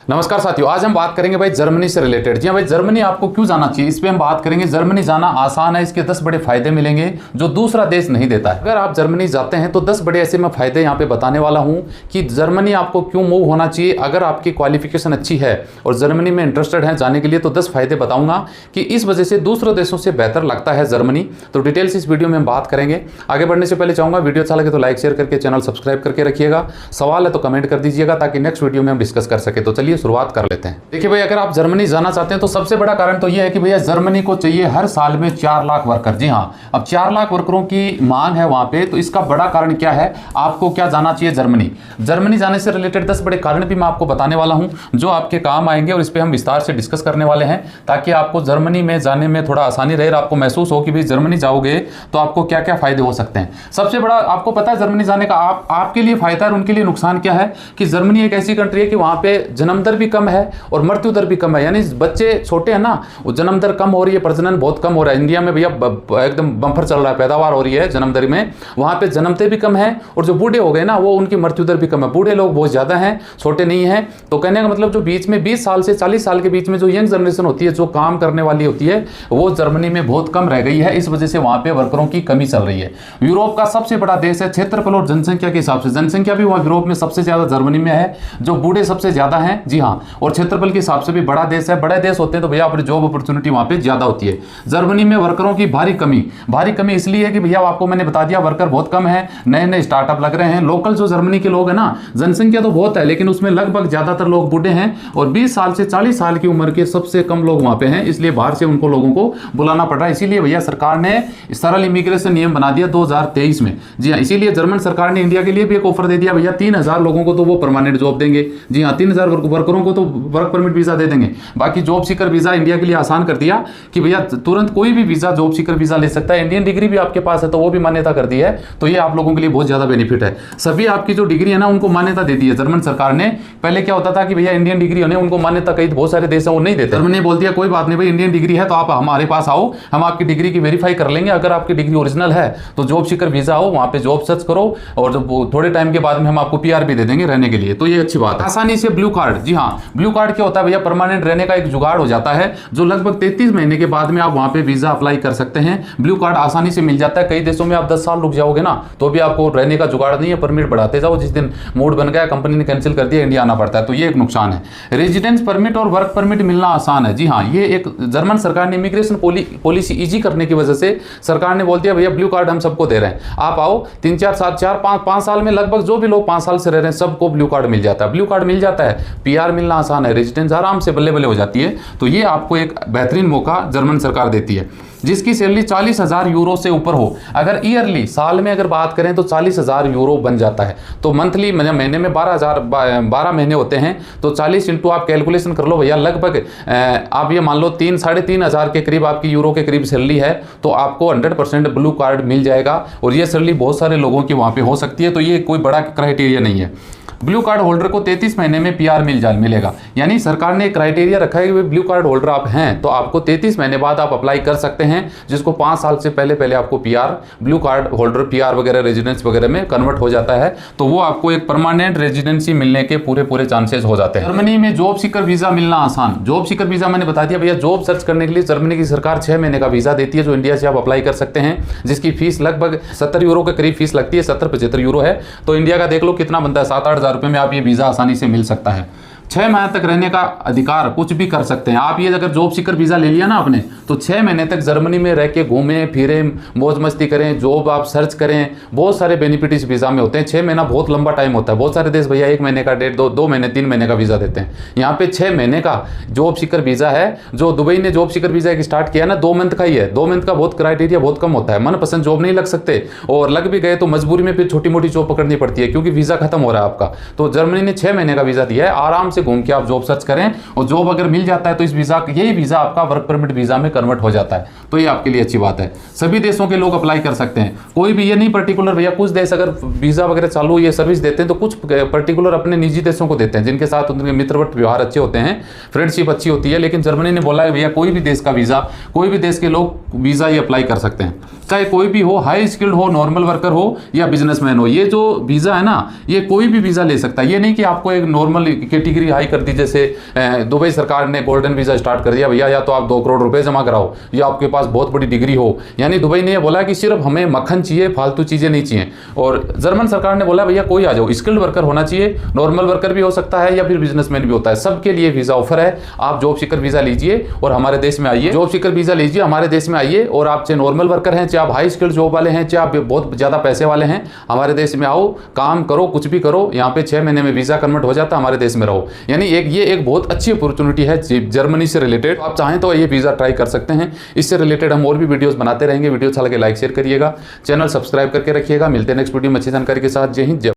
नमस्कार साथियों, आज हम बात करेंगे भाई जर्मनी से रिलेटेड। जी हाँ भाई, जर्मनी आपको क्यों जाना चाहिए इस पे हम बात करेंगे। जर्मनी जाना आसान है, इसके 10 बड़े फायदे मिलेंगे जो दूसरा देश नहीं देता है। अगर आप जर्मनी जाते हैं तो 10 बड़े ऐसे मैं फायदे यहाँ पे बताने वाला हूँ कि जर्मनी आपको क्यों मूव होना चाहिए। अगर आपकी क्वालिफिकेशन अच्छी है और जर्मनी में इंटरेस्टेड है जाने के लिए तो 10 फायदे बताऊंगा कि इस वजह से दूसरे देशों से बेहतर लगता है जर्मनी। तो डिटेल्स इस वीडियो में हम बात करेंगे। आगे बढ़ने से पहले चाहूंगा वीडियो अच्छा लगे तो लाइक शेयर करके चैनल सब्सक्राइब करके रखिएगा। सवाल है तो कमेंट कर दीजिएगा ताकि नेक्स्ट वीडियो में हम डिस्कस कर सके। तो चलिए शुरुआत कर लेते हैं। देखिए भाई, अगर आप जर्मनी जाना चाहते हैं तो सबसे बड़ा कारण तो यह है कि भैया जर्मनी को चाहिए हर साल में 4 लाख वर्कर। जी हाँ, अब 4 लाख वर्करों की मांग है वहां पे। तो इसका बड़ा कारण क्या है, आपको क्या जाना चाहिए जर्मनी। जर्मनी जाने से रिलेटेड 10 बड़े कारण भी मैं आपको बताने वाला हूं जो आपके काम आएंगे और इस पर हम विस्तार से डिस्कस करने वाले हैं ताकि आपको जर्मनी में जाने में थोड़ा आसानी रहे और आपको महसूस हो कि भाई जर्मनी जाओगे तो आपको क्या क्या फायदे हो सकते हैं। सबसे बड़ा आपको पता है जर्मनी जाने का आपके लिए फायदा और उनके लिए नुकसान क्या है कि जर्मनी एक ऐसी कंट्री है कि वहां पे जन्म दर भी कम है और मृत्यु दर भी कम है। यानी बच्चे छोटे हैं ना, वो जन्म दर कम हो रही है, प्रजनन बहुत कम हो रहा है। इंडिया में भैया एकदम बम्पर चल रहा है, पैदावार हो रही है जन्म दर में। वहां पे जन्मते भी कम है और जो बूढ़े हो गए ना वो उनकी मृत्यु दर भी कम है। बूढ़े लोग बहुत ज्यादा हैं, छोटे नहीं है। तो कहने का मतलब जो बीच में 20 साल से 40 साल के बीच में जो यंग जनरेशन होती है, जो काम करने वाली होती है, वो जर्मनी में बहुत कम रह गई है। इस वजह से वहां पे वर्करों की कमी चल रही है। यूरोप का सबसे बड़ा देश है क्षेत्रफल और जनसंख्या के हिसाब से। जनसंख्या भी वहां यूरोप में सबसे ज्यादा जर्मनी में है, जो बूढ़े सबसे ज्यादा हैं। जी हाँ, और क्षेत्रफल के हिसाब से भी बड़ा देश है। बड़े देश होते हैं तो भैया अपनी जॉब अपॉर्चुनिटी वहां पे ज्यादा होती है। जर्मनी में वर्करों की भारी कमी इसलिए है कि भैया आपको मैंने बता दिया वर्कर बहुत कम है, नए नए स्टार्टअप लग रहे हैं। लोकल जो जर्मनी के लोग हैं ना, जनसंख्या तो बहुत है लेकिन उसमें लगभग ज्यादातर लोग बूढ़े हैं और 20 साल से 40 साल की उम्र के सबसे कम लोग वहां पे हैं। इसलिए बाहर से उनको लोगों को बुलाना पड़ रहा है। इसीलिए भैया सरकार ने सरल इमिग्रेशन नियम बना दिया 2023 में। जी हाँ, इसीलिए जर्मन सरकार ने इंडिया के लिए भी एक ऑफर दे दिया, भैया 3000 लोगों को तो वो परमानेंट जॉब देंगे। जी हाँ, 3000 वर्करों को तो वर्क परमिट वीजा दे देंगे। बाकी जॉब सीकर वीजा इंडिया के लिए आसान कर दिया कि भैया तुरंत कोई भी वीजा जॉब सीकर वीजा ले सकता है। इंडियन डिग्री भी आपके पास है तो वो भी मान्यता कर दी है। तो ये आप लोगों के लिए बहुत ज्यादा बेनिफिट है। सभी आपकी जो डिग्री है ना उनको मान्यता दे दी है जर्मन सरकार ने। पहले क्या होता था कि भैया इंडियन डिग्री होने उनको मान्यता कई बहुत सारे देश है वो नहीं देते। जर्मनी ने बोल दिया कोई बात नहीं भाई, इंडियन डिग्री है तो आप हमारे पास आओ, हम आपकी डिग्री की वेरीफाई कर लेंगे। अगर आपकी डिग्री ओरिजिनल है तो जॉब सीकर वीजा आओ, वहां पे जॉब सर्च करो और जब थोड़े टाइम के बाद में हम आपको PR भी दे देंगे रहने के लिए। तो ये अच्छी बात है। आसानी से ब्लू कार्ड। जी हाँ, ब्लू कार्ड क्या होता है भैया, परमानेंट रहने का एक जुगाड़ हो जाता है जो लगभग 33 महीने के बाद में आप वहां पे वीजा अप्लाई कर सकते हैं। ब्लू कार्ड आसानी से मिल जाता है। कई देशों में आप 10 साल रुक जाओगे ना तो भी आपको रहने का जुगाड़ नहीं है, परमिट बढ़ाते जाओ। जिस दिन मूड बन गया, कंपनी ने कैंसिल कर दिया, इंडिया आना पड़ता है। तो ये एक नुकसान है। रेजिडेंस परमिट और वर्क परमिट मिलना आसान है। जी हाँ, ये एक जर्मन सरकार ने इमिग्रेशन पॉलिसी इजी करने की वजह से सरकार ने बोल दिया भैया ब्लू कार्ड हम सबको दे रहे हैं, आप आओ। 3-4 साल 4-5 साल में लगभग जो भी लोग 5 साल से रह रहे हैं सबको ब्लू कार्ड मिल जाता है। ब्लू कार्ड मिल जाता है, PR मिलना आसान है, रेजिडेंस आराम से बल्ले बल्ले हो जाती है। तो ये आपको एक बेहतरीन मौका जर्मन सरकार देती है। जिसकी सैलरी 40,000 यूरो से ऊपर हो, अगर ईयरली साल में अगर बात करें तो 40,000 यूरो बन जाता है। तो मंथली महीने में 12 महीने होते हैं तो 40 इंटू आप कैलकुलेशन कर लो भैया, लगभग आप ये मान लो 3-3.5 हज़ार के करीब आपकी यूरो के करीब सैलरी है तो आपको 100% ब्लू कार्ड मिल जाएगा। और ये सैलरी बहुत सारे लोगों की वहाँ पे हो सकती है। तो ये कोई बड़ा क्राइटेरिया नहीं है। ब्लू कार्ड होल्डर को 33 महीने में PR मिलेगा। यानी सरकार ने एक क्राइटेरिया रखा है कि ब्लू कार्ड होल्डर आप हैं तो आपको 33 महीने बाद आप अप्लाई कर सकते हैं, जिसको 5 साल से पहले आपको PR blue card holder PR वगैरह रेजिडेंस वगैरह में कन्वर्ट हो जाता है तो वो आपको एक परमानेंट रेजिडेंसी मिलने के पूरे चांसेस हो जाते हैं। जर्मनी में जॉब सीकर वीजा मिलना आसान। जॉब सीकर वीजा मैंने बता दिया भैया, जॉब सर्च करने के लिए जर्मनी की सरकार 6 महीने का वीजा देती है जो इंडिया से आप अप्लाई कर सकते हैं, जिसकी फीस लगभग 70 यूरो के करीब फीस लगती है। 70-75 यूरो है। तो इंडिया का देख लो कितना बनता है, 7-8 हज़ार रुपये में आप ये वीजा आसानी से मिल सकता है। 6 महीने तक रहने का अधिकार, कुछ भी कर सकते हैं आप। ये अगर जॉब सीकर वीजा ले लिया ना आपने तो 6 महीने तक जर्मनी में रह के घूमें फिरें, मौज मस्ती करें, जॉब आप सर्च करें, बहुत सारे बेनिफिट इस वीजा में होते हैं। 6 महीना बहुत लंबा टाइम होता है। बहुत सारे देश भैया 1 महीने का, 1.5-2 महीने 3 महीने का वीजा देते हैं। यहाँ पे 6 महीने का जॉब सीकर वीजा है। जो दुबई ने जॉब सीकर वीजा एक स्टार्ट किया ना 2 मंथ का ही है। 2 मंथ का बहुत क्राइटेरिया बहुत कम होता है, मनपसंद जॉब नहीं लग सकते और लग भी गए तो मजबूरी में फिर छोटी मोटी जॉब पकड़नी पड़ती है क्योंकि वीजा खत्म हो रहा है आपका। तो जर्मनी ने 6 महीने का वीजा दिया है, आराम से घूम के आप जॉब सर्च करें और जॉब अगर मिल जाता है तो इस वीजा यही वीजा आपका वर्क परमिट वीजा में कन्वर्ट हो जाता है। तो ये आपके लिए अच्छी बात है। सभी देशों के लोग अप्लाई कर सकते हैं, कोई भी ये नहीं पर्टिकुलर भैया। कुछ देश अगर वीजा वगैरह चालू ये सर्विस देते हैं तो कुछ पर्टिकुलर अपने निजी देशों को देते हैं जिनके साथ उनके मित्रवत व्यवहार अच्छे होते हैं, फ्रेंडशिप अच्छी होती है। लेकिन जर्मनी ने बोला है भैया कोई भी देश का वीजा, कोई भी देश के लोग वीजा ये अप्लाई कर सकते हैं। चाहे कोई भी हो, हाई स्किल्ड हो, नॉर्मल वर्कर हो या बिजनेसमैन हो। ये जो वीज़ा है ना, ये कोई भी वीज़ा ले सकता है। ये नहीं कि आपको एक नॉर्मल कैटेगरी हाई कर दी, जैसे दुबई सरकार ने गोल्डन वीज़ा स्टार्ट कर दिया, भैया या तो आप 2 करोड़ रुपए जमा कराओ या आपके पास बहुत बड़ी डिग्री हो। यानी दुबई ने बोला कि सिर्फ हमें मक्खन चाहिए, फालतू चीज़ें नहीं चाहिए। और जर्मन सरकार ने बोला भैया कोई आ जाओ, स्किल्ड वर्कर होना चाहिए, नॉर्मल वर्कर भी हो सकता है या फिर बिजनेसमैन भी होता है, सबके लिए वीज़ा ऑफर है। आप जॉब सीकर वीज़ा लीजिए और हमारे देश में आइए, जॉब सीकर वीज़ा लीजिए, हमारे देश में आइए। और आप चाहे नॉर्मल वर्कर हैं, चाहे आप हाई स्किल्ड जॉब वाले हैं, चाहे आप बहुत ज़्यादा पैसे वाले हैं, हमारे देश में आओ, काम करो, कुछ भी करो। यहाँ पे 6 महीने में वीज़ा कन्वर्ट हो जाता है, हमारे देश में रहो। यानी ये एक बहुत अच्छी अपॉर्चुनिटी है जर्मनी से रिलेटेड। आप चाहें तो ये वीज़ा ट्राई कर सकते हैं। इससे रिलेटेड हम और भी वीडियोस बनाते रहेंगे। वीडियो अच्छा लगे लाइक शेयर करिएगा, चैनल सब्सक्राइब करके रखिएगा। मिलते हैं नेक्स्ट वीडियो में अच्छी जानकारी के साथ। जय हिंद।